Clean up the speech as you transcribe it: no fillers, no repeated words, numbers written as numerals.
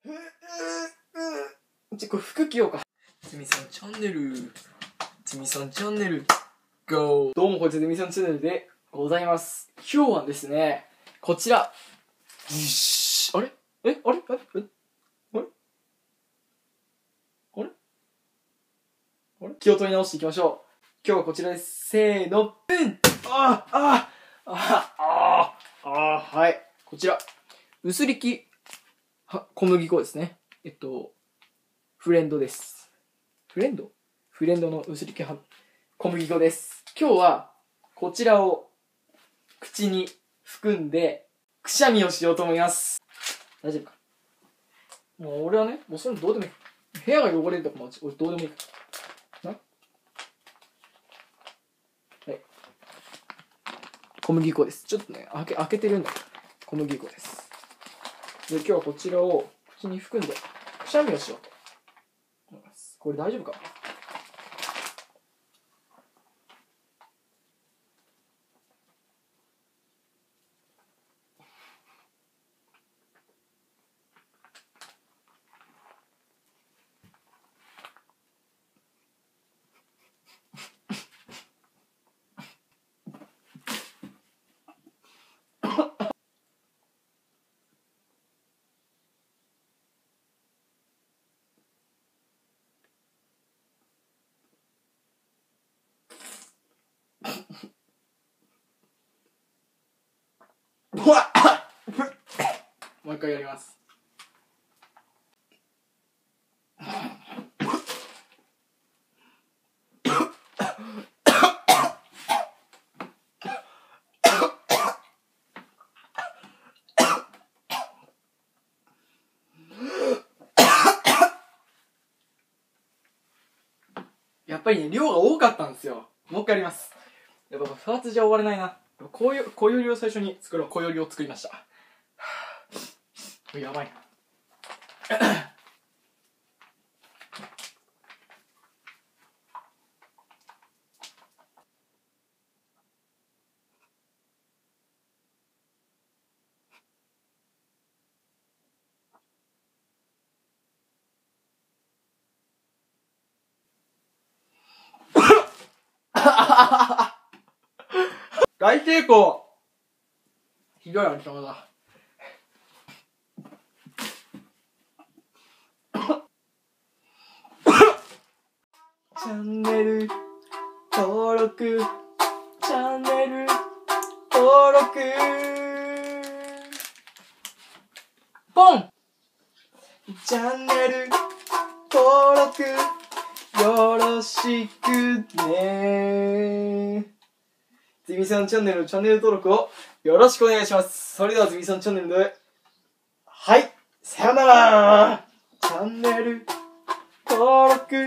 これ服着ようか。つみさんチャンネル、つみさんチャンネル、GO! どうもこいつつみさんチャンネルでございます。今日はですね、こちら。あれあれあれあれあれ気を取り直していきましょう。今日はこちらです。せーの、はい。こちら。薄力小麦粉ですね。フレンドです。フレンドの薄力小麦粉です。今日は、こちらを口に含んで、くしゃみをしようと思います。大丈夫か？もう俺はね、もうそれどうでもいい。部屋が汚れるとかも俺どうでもいいから。はい。小麦粉です。ちょっとね、開けてるんだけど、小麦粉です。で、今日はこちらを口に含んで、くしゃみをしようと思います。これ大丈夫か？もう一回やります。やっぱりね、量が多かったんですよ。もう一回やります。やっぱ2つじゃ終われないな。小よりを最初に作ろう。小よりを作りました。やばいな。大成功。ひどいありさまだ。チャンネル登録、チャンネル登録、ポン。チャンネル登録よろしくね。つみさんチャンネルのチャンネル登録をよろしくお願いします。それではつみさんチャンネルで、はい、さよなら。チャンネル登録